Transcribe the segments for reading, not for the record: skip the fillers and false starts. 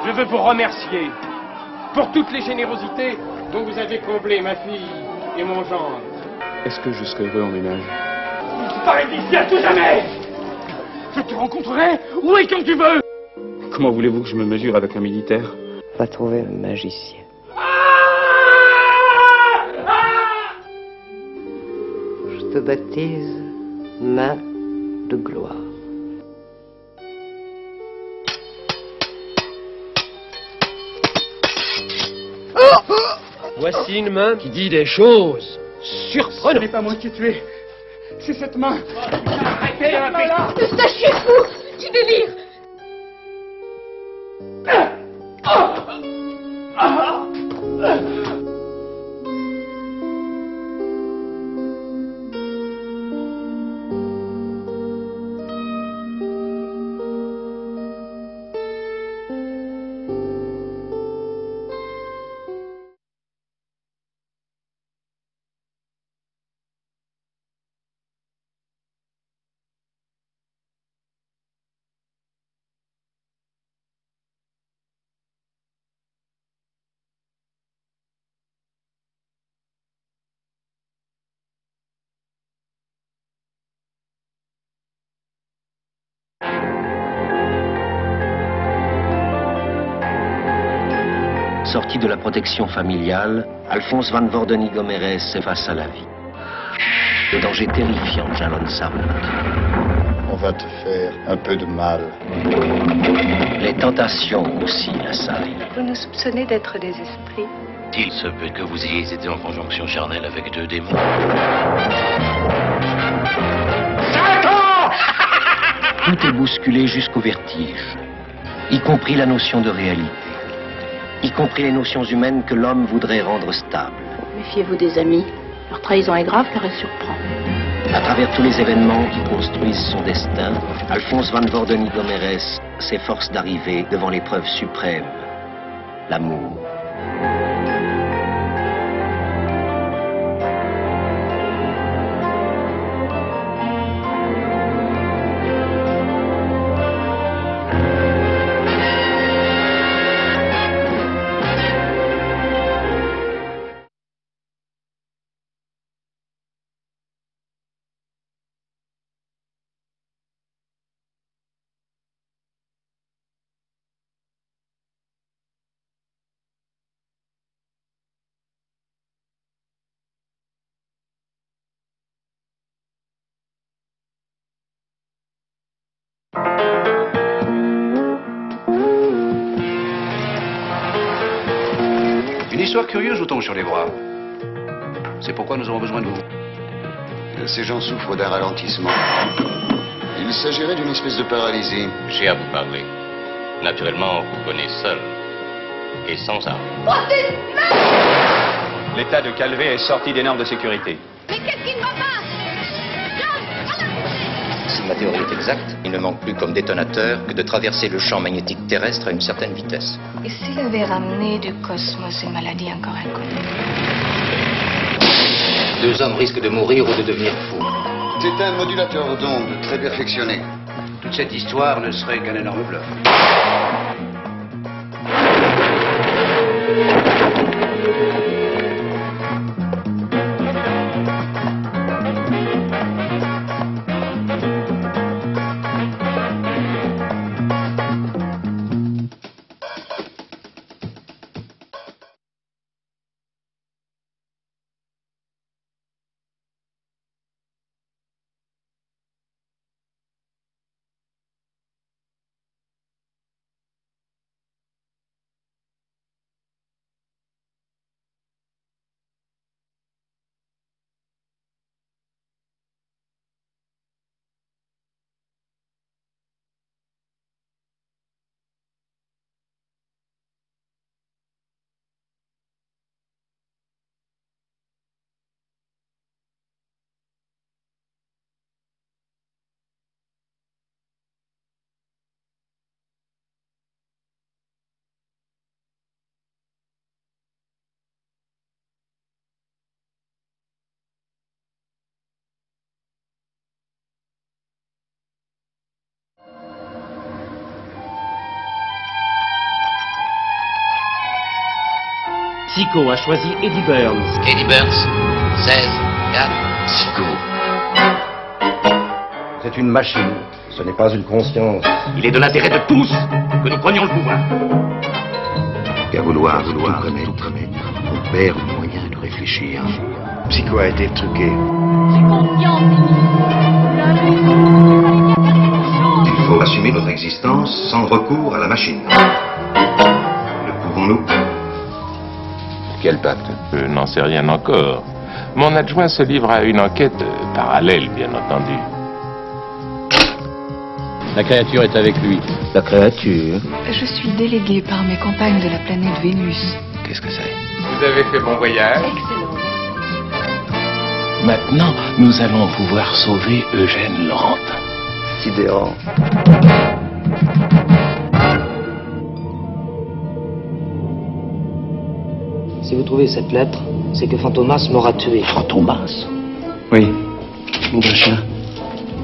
Je veux vous remercier pour toutes les générosités dont vous avez comblé ma fille et mon gendre. Est-ce que je serai heureux en ménage? Tu disparais d'ici à tout jamais. Je te rencontrerai où et quand tu veux. Comment voulez-vous que je me mesure avec un militaire? On va trouver un magicien. Je te baptise main de gloire. Voici une main qui dit des choses surprenantes. Ce n'est pas moi qui ai tué. C'est cette main. Arrêtez la main. Eustache est fou. Tu délires. Sorti de la protection familiale, Alphonse Van Worden-Igomeres s'efface à la vie. Le danger terrifiant jalonne sa route. On va te faire un peu de mal. Les tentations aussi l'assaillent. Vous nous soupçonnez d'être des esprits. Il se peut que vous ayez été en conjonction charnelle avec 2 démons. Tout est bousculé jusqu'au vertige, y compris la notion de réalité, y compris les notions humaines que l'homme voudrait rendre stables. Méfiez-vous des amis. Leur trahison est grave car elle surprend. À travers tous les événements qui construisent son destin, Alphonse Van Worden-Igomeres s'efforce d'arriver devant l'épreuve suprême, l'amour. Une histoire curieuse vous tombe sur les bras. C'est pourquoi nous avons besoin de vous. Ces gens souffrent d'un ralentissement. Il s'agirait d'une espèce de paralysie. J'ai à vous parler. Naturellement, vous venez seul. Et sans arme. L'état de Calvé est sorti des normes de sécurité. Mais qu'est-ce qui ne va pas? Si ma théorie est exacte, il ne manque plus comme détonateur que de traverser le champ magnétique terrestre à une certaine vitesse. Et s'il avait ramené du cosmos une maladie encore inconnue? 2 hommes risquent de mourir ou de devenir fous. C'est un modulateur d'ondes très perfectionné. Toute cette histoire ne serait qu'un énorme bluff. Psycho a choisi Eddie Burns. Eddie Burns, 16, 4. Psycho. C'est une machine, ce n'est pas une conscience. Il est de l'intérêt de tous que nous prenions le pouvoir. Qu'à vouloir, tout remettre, on perd le moyen de réfléchir. Psycho a été truqué. J'ai confiance, Il faut assumer notre existence sans recours à la machine. Le pouvons-nous? Quel pacte? Je n'en sais rien encore. Mon adjoint se livre à une enquête parallèle, bien entendu. La créature est avec lui. La créature? Je suis déléguée par mes compagnes de la planète Vénus. Qu'est-ce que c'est? Vous avez fait bon voyage? Excellent. Maintenant, nous allons pouvoir sauver Eugène Laurentin. Sidérant. Si vous trouvez cette lettre, c'est que Fantomas m'aura tué. Fantomas? Oui. Mon d'un chien.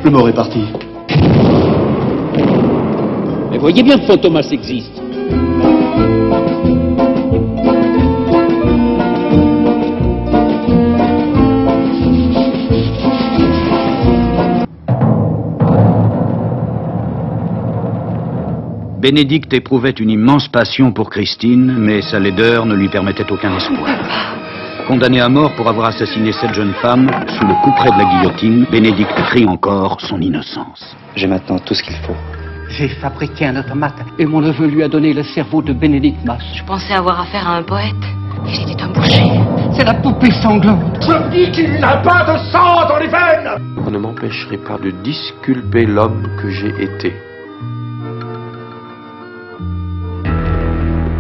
Je m'aurais parti. Mais voyez bien que Fantomas existe. Bénédicte éprouvait une immense passion pour Christine, mais sa laideur ne lui permettait aucun espoir. Condamné à mort pour avoir assassiné cette jeune femme, sous le couperet de la guillotine, Bénédicte crie encore son innocence. J'ai maintenant tout ce qu'il faut. J'ai fabriqué un automate et mon neveu lui a donné le cerveau de Bénédicte Masse. Je pensais avoir affaire à un poète, et j'étais un boucher. C'est la poupée sanglante. Je dis qu'il n'a pas de sang dans les veines. Vous ne m'empêcherez pas de disculper l'homme que j'ai été.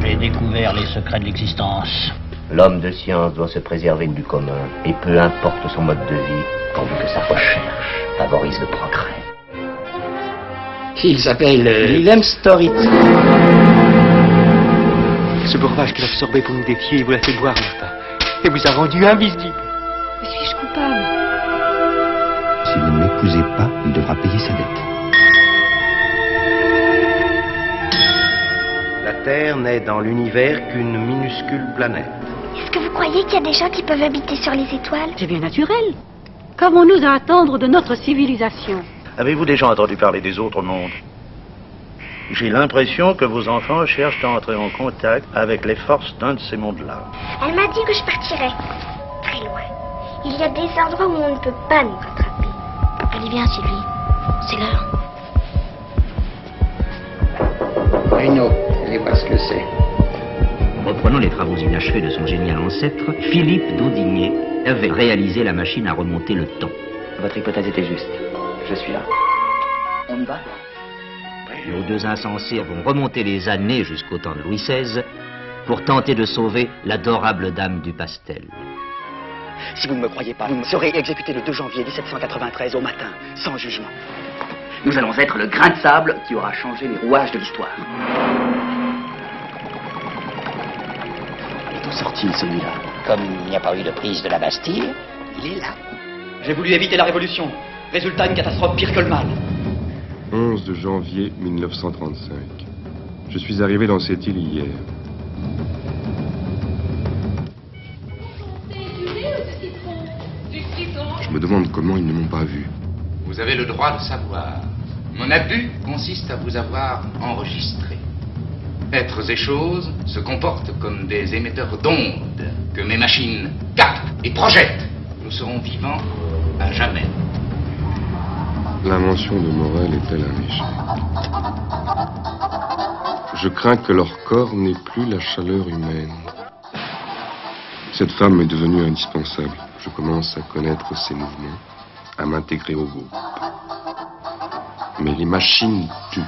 J'ai découvert les secrets de l'existence. L'homme de science doit se préserver du commun, et peu importe son mode de vie, pourvu que sa recherche favorise le progrès. Il s'appelle... Willem Storitz. Ce breuvage qu'il a absorbé pour nous défier, il vous l'a fait boire, n'est-ce pas? Et vous a rendu invisible. Mais suis-je coupable? Si vous ne m'épousez pas, il devra payer sa dette. La Terre n'est dans l'univers qu'une minuscule planète. Est-ce que vous croyez qu'il y a des gens qui peuvent habiter sur les étoiles? C'est bien naturel. Qu'avons-nous à attendre de notre civilisation? Avez-vous déjà entendu parler des autres mondes? J'ai l'impression que vos enfants cherchent à entrer en contact avec les forces d'un de ces mondes-là. Elle m'a dit que je partirais très loin. Il y a des endroits où on ne peut pas nous rattraper. Allez, viens, Sylvie. C'est l'heure. Bruno, allez voir ce que c'est. Reprenant les travaux inachevés de son génial ancêtre, Philippe d'Audigné avait réalisé la machine à remonter le temps. Votre hypothèse était juste. Je suis là. On y va? Nos deux insensés vont remonter les années jusqu'au temps de Louis XVI pour tenter de sauver l'adorable dame du pastel. Si vous ne me croyez pas, vous serez exécuté le 2 janvier 1793 au matin, sans jugement. Nous allons être le grain de sable qui aura changé les rouages de l'histoire. Il est où sorti celui-là? Comme il n'y a pas eu de prise de la Bastille, il est là. J'ai voulu éviter la révolution. Résultat, une catastrophe pire que le mal. 11 de janvier 1935. Je suis arrivé dans cette île hier. Je me demande comment ils ne m'ont pas vu. Vous avez le droit de savoir. Mon abus consiste à vous avoir enregistré. Êtres et choses se comportent comme des émetteurs d'ondes que mes machines captent et projettent. Nous serons vivants à jamais. L'invention de Morel est-elle un échec? Je crains que leur corps n'ait plus la chaleur humaine. Cette femme est devenue indispensable. Je commence à connaître ses mouvements, à m'intégrer au groupe. Mais les machines tuent.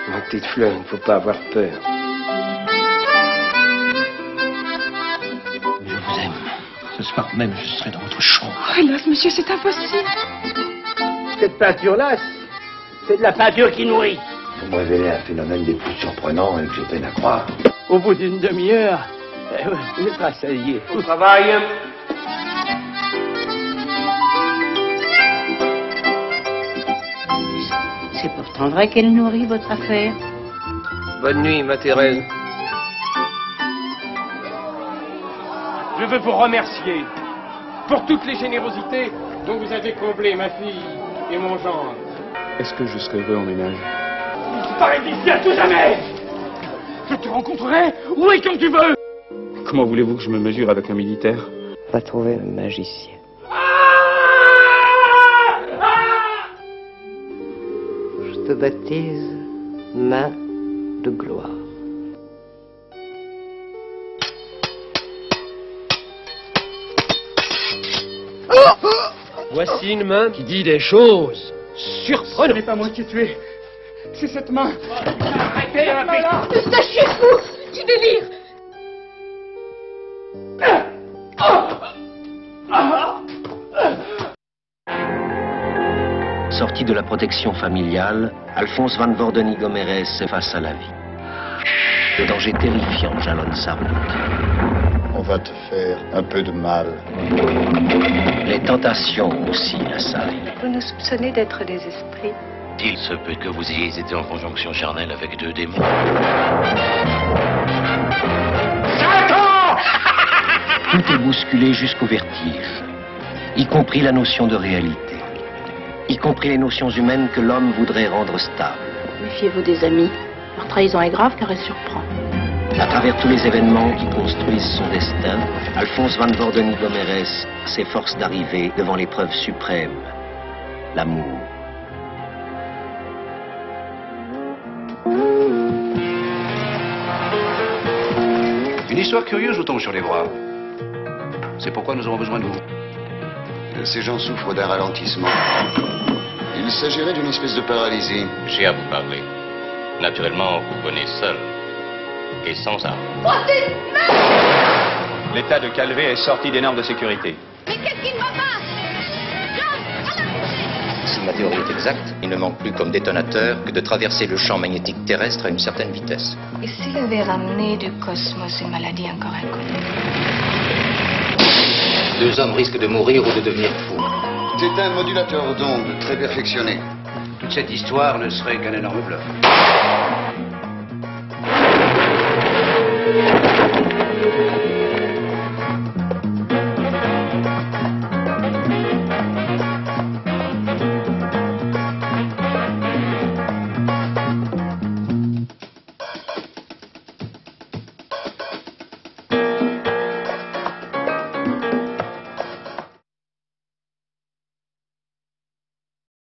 Ma petite fleur, il ne faut pas avoir peur. Je vous aime. Ce soir même, je serai dans votre chambre. Oh, hélas, monsieur, c'est impossible. Cette peinture-là, c'est de la peinture qui nourrit. Vous me révélez un phénomène des plus surprenants et que je peine à croire. Au bout d'une demi-heure, Oui, ça y est. Au travail. C'est pourtant vrai qu'elle nourrit votre affaire. Bonne nuit, ma Thérèse. Je veux vous remercier pour toutes les générosités dont vous avez comblé ma fille et mon gendre. Est-ce que je serai heureux en ménage? Je disparaît d'ici à tout jamais. Je te rencontrerai où et quand tu veux. Comment voulez-vous que je me mesure avec un militaire? Va trouver un magicien. Je te baptise main de gloire. Voici une main qui dit des choses surprenantes. Ce n'est pas moi qui ai tué. C'est cette main. Arrêtez la main-là. Eustache est fou. Tu délires. Sorti de la protection familiale, Alphonse Van Worden-Igomeres est face à la vie. Le danger terrifiant jalonne sa route. On va te faire un peu de mal. Les tentations aussi l'assaillent. Vous nous soupçonnez d'être des esprits. Il se peut que vous ayez été en conjonction charnelle avec 2 démons. Tout est bousculé jusqu'au vertige, y compris la notion de réalité, y compris les notions humaines que l'homme voudrait rendre stables. Méfiez-vous des amis. Leur trahison est grave car elle surprend. À travers tous les événements qui construisent son destin, Alphonse Van Worden-Igomeres s'efforce d'arriver devant l'épreuve suprême, l'amour. Une histoire curieuse vous tombe sur les bras. C'est pourquoi nous avons besoin de vous. Ces gens souffrent d'un ralentissement. Il s'agirait d'une espèce de paralysie. J'ai à vous parler. Naturellement, vous venez seul et sans arme. L'état de Calvé est sorti des normes de sécurité. Mais qu'est-ce qui ne va pas? Si ma théorie est exacte, il ne manque plus comme détonateur que de traverser le champ magnétique terrestre à une certaine vitesse. Et s'il avait ramené du cosmos une maladie encore inconnue? 2 hommes risquent de mourir ou de devenir fous. C'est un modulateur d'ondes très perfectionné. Toute cette histoire ne serait qu'un énorme bluff.